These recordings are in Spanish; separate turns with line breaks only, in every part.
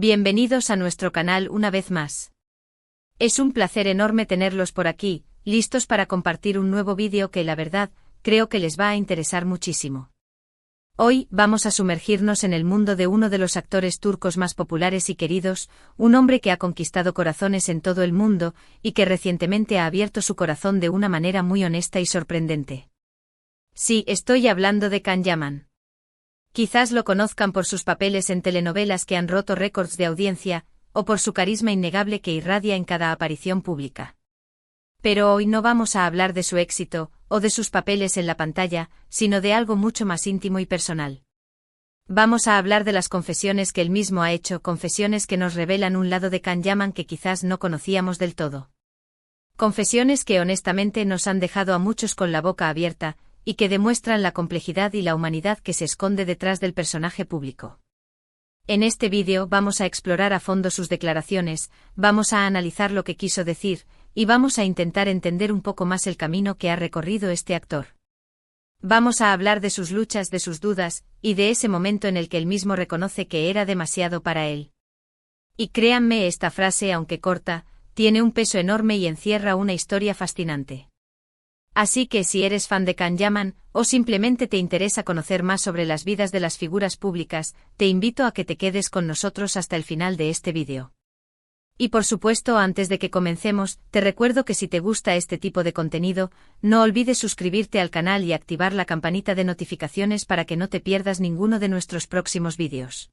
Bienvenidos a nuestro canal una vez más. Es un placer enorme tenerlos por aquí, listos para compartir un nuevo vídeo que la verdad, creo que les va a interesar muchísimo. Hoy vamos a sumergirnos en el mundo de uno de los actores turcos más populares y queridos, un hombre que ha conquistado corazones en todo el mundo y que recientemente ha abierto su corazón de una manera muy honesta y sorprendente. Sí, estoy hablando de Can Yaman. Quizás lo conozcan por sus papeles en telenovelas que han roto récords de audiencia, o por su carisma innegable que irradia en cada aparición pública. Pero hoy no vamos a hablar de su éxito, o de sus papeles en la pantalla, sino de algo mucho más íntimo y personal. Vamos a hablar de las confesiones que él mismo ha hecho, confesiones que nos revelan un lado de Can Yaman que quizás no conocíamos del todo. Confesiones que honestamente nos han dejado a muchos con la boca abierta, y que demuestran la complejidad y la humanidad que se esconde detrás del personaje público. En este vídeo vamos a explorar a fondo sus declaraciones, vamos a analizar lo que quiso decir, y vamos a intentar entender un poco más el camino que ha recorrido este actor. Vamos a hablar de sus luchas, de sus dudas, y de ese momento en el que él mismo reconoce que era demasiado para él. Y créanme, esta frase, aunque corta, tiene un peso enorme y encierra una historia fascinante. Así que si eres fan de Can Yaman, o simplemente te interesa conocer más sobre las vidas de las figuras públicas, te invito a que te quedes con nosotros hasta el final de este vídeo. Y por supuesto, antes de que comencemos, te recuerdo que si te gusta este tipo de contenido, no olvides suscribirte al canal y activar la campanita de notificaciones para que no te pierdas ninguno de nuestros próximos vídeos.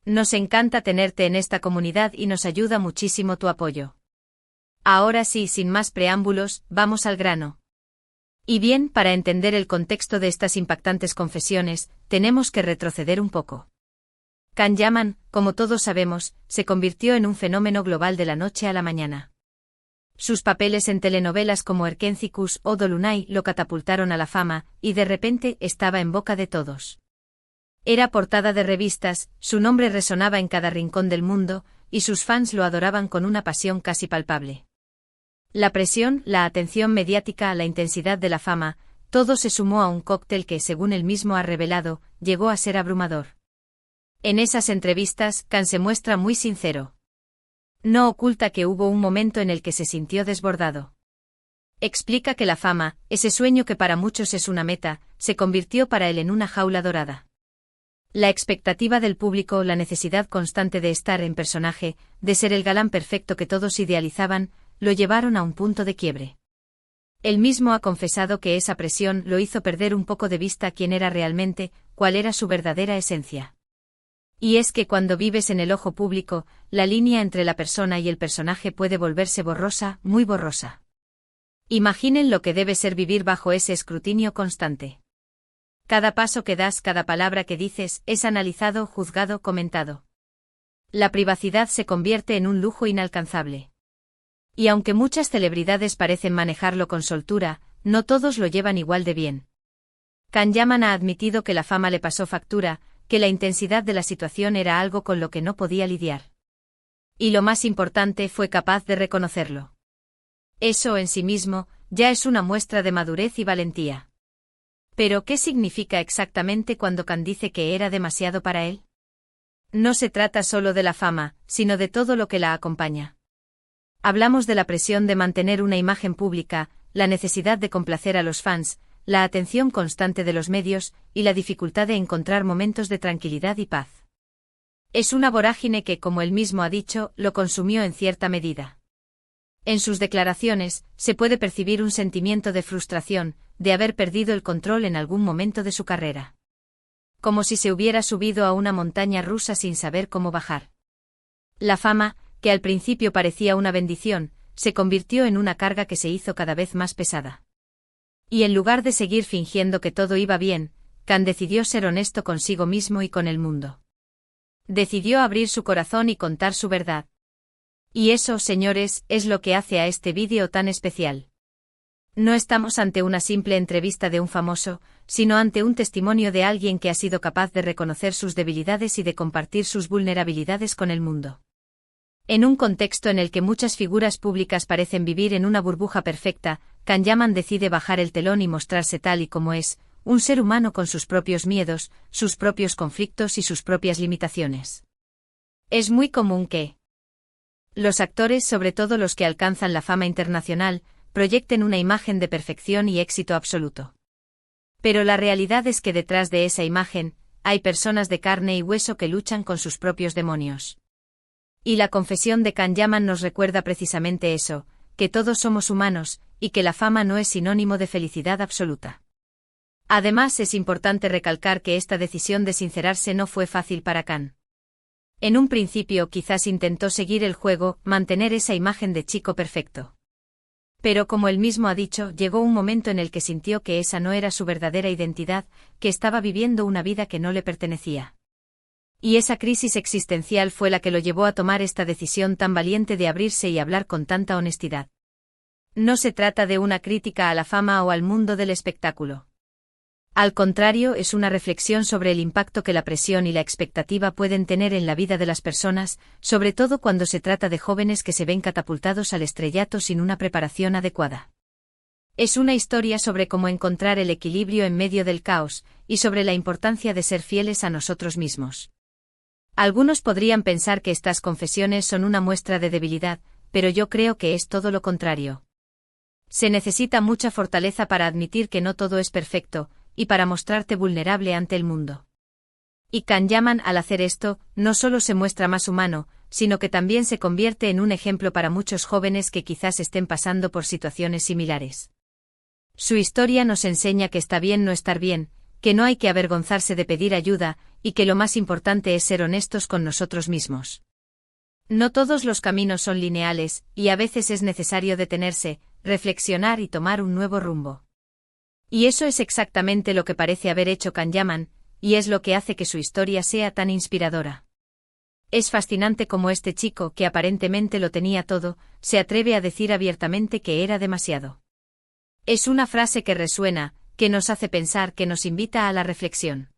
Nos encanta tenerte en esta comunidad y nos ayuda muchísimo tu apoyo. Ahora sí, sin más preámbulos, vamos al grano. Y bien, para entender el contexto de estas impactantes confesiones, tenemos que retroceder un poco. Can Yaman, como todos sabemos, se convirtió en un fenómeno global de la noche a la mañana. Sus papeles en telenovelas como Erkencikus o Dolunay lo catapultaron a la fama, y de repente estaba en boca de todos. Era portada de revistas, su nombre resonaba en cada rincón del mundo, y sus fans lo adoraban con una pasión casi palpable. La presión, la atención mediática, la intensidad de la fama, todo se sumó a un cóctel que, según él mismo ha revelado, llegó a ser abrumador. En esas entrevistas, Can se muestra muy sincero. No oculta que hubo un momento en el que se sintió desbordado. Explica que la fama, ese sueño que para muchos es una meta, se convirtió para él en una jaula dorada. La expectativa del público, la necesidad constante de estar en personaje, de ser el galán perfecto que todos idealizaban, lo llevaron a un punto de quiebre. Él mismo ha confesado que esa presión lo hizo perder un poco de vista quién era realmente, cuál era su verdadera esencia. Y es que cuando vives en el ojo público, la línea entre la persona y el personaje puede volverse borrosa, muy borrosa. Imaginen lo que debe ser vivir bajo ese escrutinio constante. Cada paso que das, cada palabra que dices, es analizado, juzgado, comentado. La privacidad se convierte en un lujo inalcanzable. Y aunque muchas celebridades parecen manejarlo con soltura, no todos lo llevan igual de bien. Can Yaman ha admitido que la fama le pasó factura, que la intensidad de la situación era algo con lo que no podía lidiar. Y lo más importante, fue capaz de reconocerlo. Eso en sí mismo, ya es una muestra de madurez y valentía. Pero ¿qué significa exactamente cuando Can dice que era demasiado para él? No se trata solo de la fama, sino de todo lo que la acompaña. Hablamos de la presión de mantener una imagen pública, la necesidad de complacer a los fans, la atención constante de los medios, y la dificultad de encontrar momentos de tranquilidad y paz. Es una vorágine que, como él mismo ha dicho, lo consumió en cierta medida. En sus declaraciones, se puede percibir un sentimiento de frustración, de haber perdido el control en algún momento de su carrera. Como si se hubiera subido a una montaña rusa sin saber cómo bajar. La fama, que al principio parecía una bendición, se convirtió en una carga que se hizo cada vez más pesada. Y en lugar de seguir fingiendo que todo iba bien, Can decidió ser honesto consigo mismo y con el mundo. Decidió abrir su corazón y contar su verdad. Y eso, señores, es lo que hace a este vídeo tan especial. No estamos ante una simple entrevista de un famoso, sino ante un testimonio de alguien que ha sido capaz de reconocer sus debilidades y de compartir sus vulnerabilidades con el mundo. En un contexto en el que muchas figuras públicas parecen vivir en una burbuja perfecta, Can Yaman decide bajar el telón y mostrarse tal y como es, un ser humano con sus propios miedos, sus propios conflictos y sus propias limitaciones. Es muy común que los actores, sobre todo los que alcanzan la fama internacional, proyecten una imagen de perfección y éxito absoluto. Pero la realidad es que detrás de esa imagen, hay personas de carne y hueso que luchan con sus propios demonios. Y la confesión de Can Yaman nos recuerda precisamente eso, que todos somos humanos, y que la fama no es sinónimo de felicidad absoluta. Además, es importante recalcar que esta decisión de sincerarse no fue fácil para Can. En un principio quizás intentó seguir el juego, mantener esa imagen de chico perfecto. Pero como él mismo ha dicho, llegó un momento en el que sintió que esa no era su verdadera identidad, que estaba viviendo una vida que no le pertenecía. Y esa crisis existencial fue la que lo llevó a tomar esta decisión tan valiente de abrirse y hablar con tanta honestidad. No se trata de una crítica a la fama o al mundo del espectáculo. Al contrario, es una reflexión sobre el impacto que la presión y la expectativa pueden tener en la vida de las personas, sobre todo cuando se trata de jóvenes que se ven catapultados al estrellato sin una preparación adecuada. Es una historia sobre cómo encontrar el equilibrio en medio del caos, y sobre la importancia de ser fieles a nosotros mismos. Algunos podrían pensar que estas confesiones son una muestra de debilidad, pero yo creo que es todo lo contrario. Se necesita mucha fortaleza para admitir que no todo es perfecto, y para mostrarte vulnerable ante el mundo. Y Can Yaman, al hacer esto, no solo se muestra más humano, sino que también se convierte en un ejemplo para muchos jóvenes que quizás estén pasando por situaciones similares. Su historia nos enseña que está bien no estar bien, que no hay que avergonzarse de pedir ayuda, y que lo más importante es ser honestos con nosotros mismos. No todos los caminos son lineales, y a veces es necesario detenerse, reflexionar y tomar un nuevo rumbo. Y eso es exactamente lo que parece haber hecho Can Yaman, y es lo que hace que su historia sea tan inspiradora. Es fascinante cómo este chico, que aparentemente lo tenía todo, se atreve a decir abiertamente que era demasiado. Es una frase que resuena, que nos hace pensar, que nos invita a la reflexión.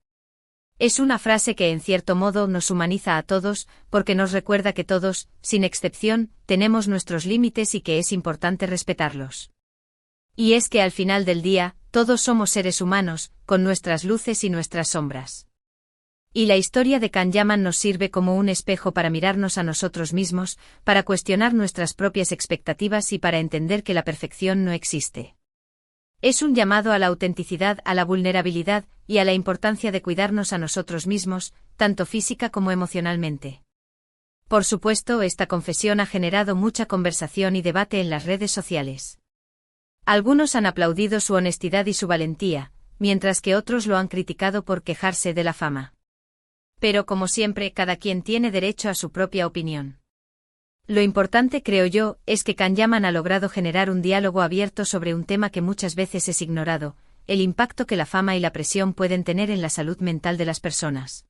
Es una frase que en cierto modo nos humaniza a todos, porque nos recuerda que todos, sin excepción, tenemos nuestros límites y que es importante respetarlos. Y es que al final del día, todos somos seres humanos, con nuestras luces y nuestras sombras. Y la historia de Can Yaman nos sirve como un espejo para mirarnos a nosotros mismos, para cuestionar nuestras propias expectativas y para entender que la perfección no existe. Es un llamado a la autenticidad, a la vulnerabilidad, y a la importancia de cuidarnos a nosotros mismos, tanto física como emocionalmente. Por supuesto, esta confesión ha generado mucha conversación y debate en las redes sociales. Algunos han aplaudido su honestidad y su valentía, mientras que otros lo han criticado por quejarse de la fama. Pero como siempre, cada quien tiene derecho a su propia opinión. Lo importante, creo yo, es que Can Yaman ha logrado generar un diálogo abierto sobre un tema que muchas veces es ignorado, el impacto que la fama y la presión pueden tener en la salud mental de las personas.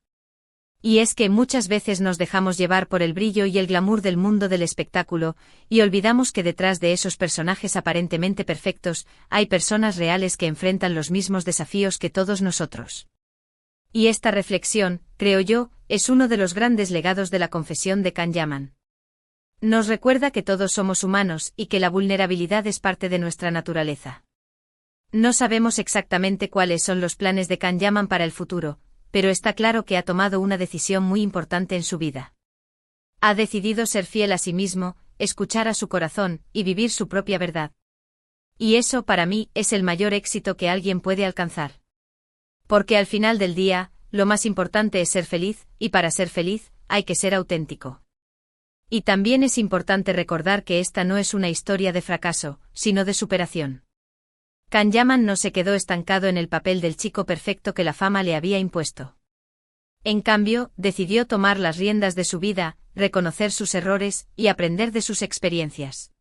Y es que muchas veces nos dejamos llevar por el brillo y el glamour del mundo del espectáculo, y olvidamos que detrás de esos personajes aparentemente perfectos, hay personas reales que enfrentan los mismos desafíos que todos nosotros. Y esta reflexión, creo yo, es uno de los grandes legados de la confesión de Can Yaman. Nos recuerda que todos somos humanos y que la vulnerabilidad es parte de nuestra naturaleza. No sabemos exactamente cuáles son los planes de Can Yaman para el futuro, pero está claro que ha tomado una decisión muy importante en su vida. Ha decidido ser fiel a sí mismo, escuchar a su corazón y vivir su propia verdad. Y eso, para mí, es el mayor éxito que alguien puede alcanzar. Porque al final del día, lo más importante es ser feliz, y para ser feliz, hay que ser auténtico. Y también es importante recordar que esta no es una historia de fracaso, sino de superación. Can Yaman no se quedó estancado en el papel del chico perfecto que la fama le había impuesto. En cambio, decidió tomar las riendas de su vida, reconocer sus errores y aprender de sus experiencias.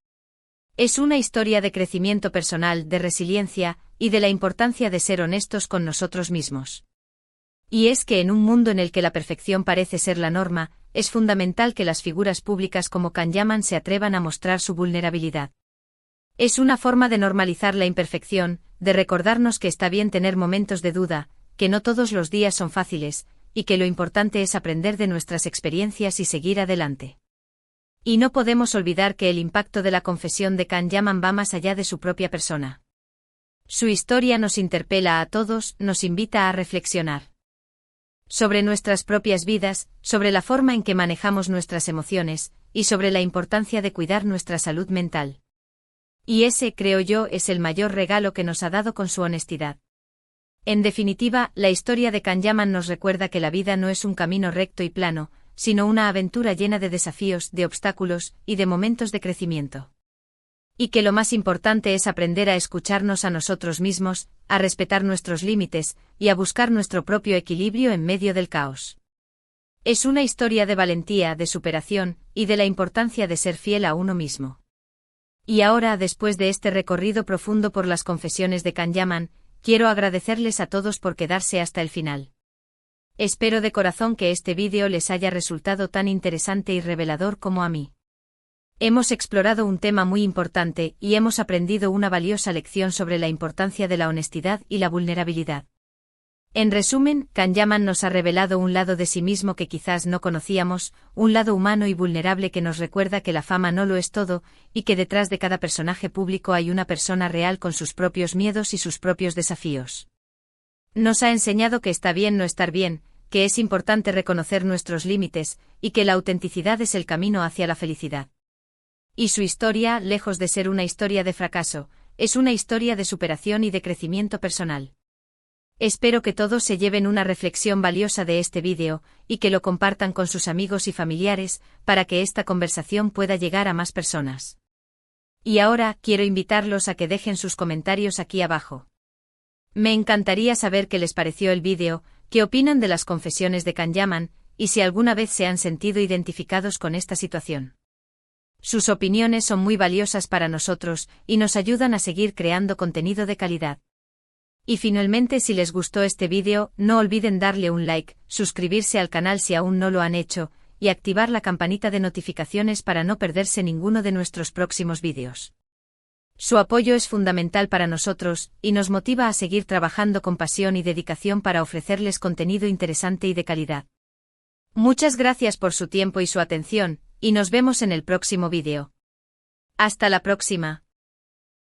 Es una historia de crecimiento personal, de resiliencia y de la importancia de ser honestos con nosotros mismos. Y es que en un mundo en el que la perfección parece ser la norma, es fundamental que las figuras públicas como Can Yaman se atrevan a mostrar su vulnerabilidad. Es una forma de normalizar la imperfección, de recordarnos que está bien tener momentos de duda, que no todos los días son fáciles, y que lo importante es aprender de nuestras experiencias y seguir adelante. Y no podemos olvidar que el impacto de la confesión de Can Yaman va más allá de su propia persona. Su historia nos interpela a todos, nos invita a reflexionar. sobre nuestras propias vidas, sobre la forma en que manejamos nuestras emociones, y sobre la importancia de cuidar nuestra salud mental. Y ese, creo yo, es el mayor regalo que nos ha dado con su honestidad. En definitiva, la historia de Kanyaman nos recuerda que la vida no es un camino recto y plano, sino una aventura llena de desafíos, de obstáculos, y de momentos de crecimiento. Y que lo más importante es aprender a escucharnos a nosotros mismos, a respetar nuestros límites, y a buscar nuestro propio equilibrio en medio del caos. Es una historia de valentía, de superación, y de la importancia de ser fiel a uno mismo. Y ahora, después de este recorrido profundo por las confesiones de Kanyaman, quiero agradecerles a todos por quedarse hasta el final. Espero de corazón que este vídeo les haya resultado tan interesante y revelador como a mí. Hemos explorado un tema muy importante y hemos aprendido una valiosa lección sobre la importancia de la honestidad y la vulnerabilidad. En resumen, Kanyaman nos ha revelado un lado de sí mismo que quizás no conocíamos, un lado humano y vulnerable que nos recuerda que la fama no lo es todo, y que detrás de cada personaje público hay una persona real con sus propios miedos y sus propios desafíos. Nos ha enseñado que está bien no estar bien, que es importante reconocer nuestros límites, y que la autenticidad es el camino hacia la felicidad. Y su historia, lejos de ser una historia de fracaso, es una historia de superación y de crecimiento personal. Espero que todos se lleven una reflexión valiosa de este vídeo, y que lo compartan con sus amigos y familiares, para que esta conversación pueda llegar a más personas. Y ahora, quiero invitarlos a que dejen sus comentarios aquí abajo. Me encantaría saber qué les pareció el vídeo, qué opinan de las confesiones de Kanyaman, y si alguna vez se han sentido identificados con esta situación. Sus opiniones son muy valiosas para nosotros, y nos ayudan a seguir creando contenido de calidad. Y finalmente, si les gustó este vídeo, no olviden darle un like, suscribirse al canal si aún no lo han hecho, y activar la campanita de notificaciones para no perderse ninguno de nuestros próximos vídeos. Su apoyo es fundamental para nosotros, y nos motiva a seguir trabajando con pasión y dedicación para ofrecerles contenido interesante y de calidad. Muchas gracias por su tiempo y su atención, y nos vemos en el próximo vídeo. Hasta la próxima.